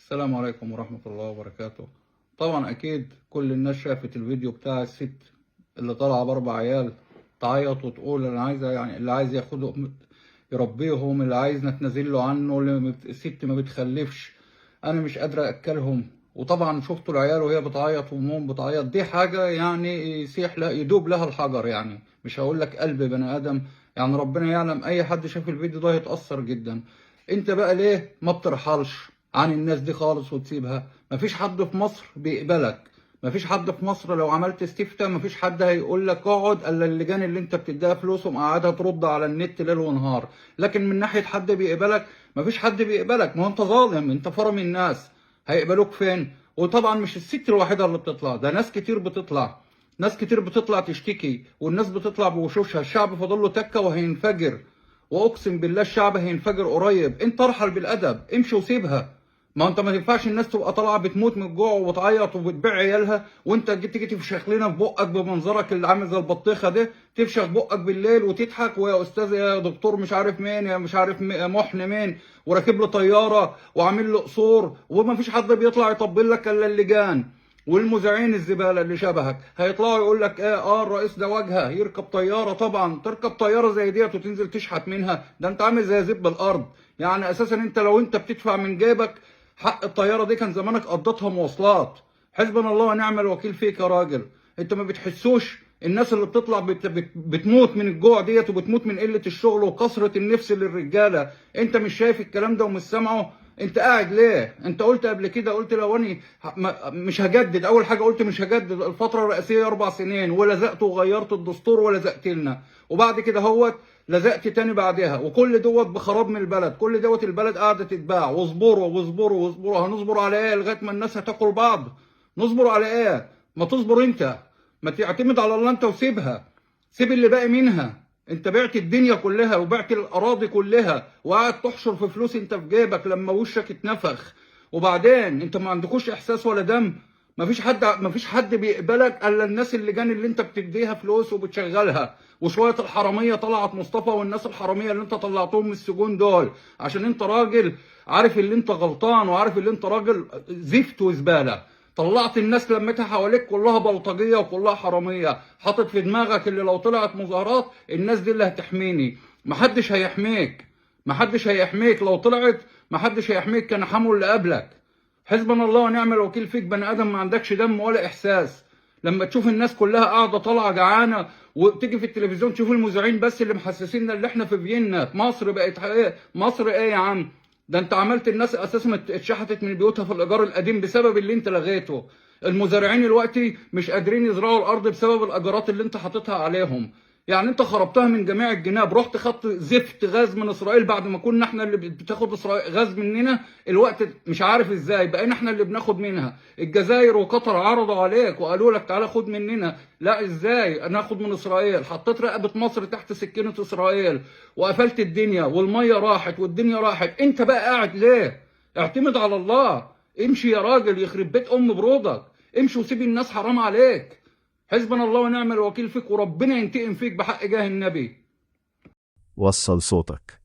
السلام عليكم ورحمة الله وبركاته. طبعا أكيد كل الناس شافت الفيديو بتاع الست اللي طالعة بأربع عيال تعيط وتقول أنا عايزة، يعني اللي عايز ياخدهم يربيهم، اللي عايز نتنازل له عنه، الست ما بتخلفش، أنا مش قادرة أكلهم. وطبعا شفتوا العيال وهي بتعيط وأمهم بتعيط، دي حاجة يعني يسيح لها يدوب لها الحجر، يعني مش هقول لك قلب بني آدم، يعني ربنا يعلم أي حد شاف الفيديو ده هيتأثر جدا. أنت بقى ليه ما بترحلش عن الناس دي خالص وتسيبها؟ مفيش حد في مصر بيقبلك، مفيش حد في مصر لو عملت استفتاء مفيش حد هيقول لك اقعد الا اللجان اللي انت بتديها فلوسهم قاعدها ترد على النت ليل ونهار. لكن من ناحيه حد بيقبلك مفيش حد بيقبلك، ما هو انت ظالم، انت فرم الناس، هيقبلوك فين؟ وطبعا مش الست الوحيده اللي بتطلع، ده ناس كتير بتطلع، ناس كتير بتطلع تشتكي، والناس بتطلع بوشوشها، الشعب فاضل له تكه وهينفجر، واقسم بالله الشعب هينفجر قريب. انت ارحل بالادب، امشي وسيبها. ما انت ما ينفعش الناس تبقى طالعه بتموت من الجوع وبتعيط وبتبيع عيالها، وانت تيجي تفشخ لنا في بقك بمنظرك اللي عامل زي البطيخه ده، تفشخ بقك بالليل وتضحك، ويا استاذ يا دكتور مش عارف مين، يا مش عارف محن مين، وراكب له طياره وعامل له قصور، وما فيش حد بيطلع يطبل لك الا اللجان والمذيعين الزباله اللي شبهك هيطلعوا يقول لك ايه، الرئيس ده واجهه يركب طياره. طبعا تركب طياره زي ديت وتنزل تشحت منها؟ ده انت عامل زي زب الارض. يعني اساسا انت لو انت بتدفع من جيبك حق الطياره دي كان زمانك قضيتها مواصلات. حسبنا الله ونعم الوكيل فيك يا راجل. انت ما بتحسوش الناس اللي بتطلع بتموت من الجوع ديت وبتموت من قله الشغل وكثره النفس للرجاله؟ انت مش شايف الكلام ده ومش سامعه؟ انت قاعد ليه؟ انت قلت قبل كده، قلت لو اني مش هجدد، اول حاجه قلت مش هجدد الفتره الرئاسيه 4 سنين، ولزقت وغيرت الدستور ولزقت لنا، وبعد كده هوت لزقت تاني بعدها، وكل دوت بخراب من البلد، كل دوت البلد قاعده تتباع. واصبروا واصبروا واصبروا، هنصبر على ايه لغايه ما الناس هتاكل بعض؟ نصبر على ايه؟ ما تصبر انت، ما تعتمد على الله انت وسيبها، سيب اللي باقي منها. انت بعت الدنيا كلها وبعت الاراضي كلها وقاعد تحشر في فلوس انت في جيبك لما وشك اتنفخ، وبعدين انت ما عندكوش احساس ولا دم. ما فيش حد بيقبلك الا الناس اللجان اللي انت بتديها فلوس وبتشغلها، وشويه الحراميه طلعت مصطفى والناس الحراميه اللي انت طلعتهم من السجون دول عشان انت راجل عارف اللي انت غلطان، وعارف اللي انت راجل زفت وزباله. طلعت الناس لمتها حواليك كلها بلطجيه وكلها حراميه، حاطط في دماغك اللي لو طلعت مظاهرات الناس دي اللي هتحميني. محدش هيحميك، محدش هيحميك لو طلعت، محدش هيحميك، كان حمو اللي قبلك. حسبنا الله ونعم الوكيل فيك، بني ادم ما عندكش دم ولا احساس. لما تشوف الناس كلها قاعده طالعه جعانه، وتيجي في التلفزيون تشوف المذيعين بس اللي محسسيننا اللي احنا في فيينا، مصر بقت ايه؟ مصر ايه يا عم؟ ده انت عملت الناس اساسا اتشحتت من بيوتها في الايجار القديم بسبب اللي انت لغيته. المزارعين دلوقتي مش قادرين يزرعوا الارض بسبب الايجارات اللي انت حاططها عليهم. يعني انت خربتها من جميع الجناب، رحت خدت زفت غاز من اسرائيل بعد ما كنا احنا اللي بتاخد اسرائيل غاز مننا، الوقت مش عارف ازاي بقينا احنا اللي بناخد منها. الجزائر وقطر عرضوا عليك وقالوا لك تعالى خد مننا، لا ازاي ناخد من اسرائيل؟ حطيت رقبه مصر تحت سكينه اسرائيل وقفلت الدنيا، والميه راحت والدنيا راحت. انت بقى قاعد ليه؟ اعتمد على الله، امشي يا راجل يخرب بيت ام برودك، امشي وسيب الناس، حرام عليك. حسبنا الله ونعم الوكيل فيك، وربنا ينتقم فيك بحق جاه النبي. وصل صوتك.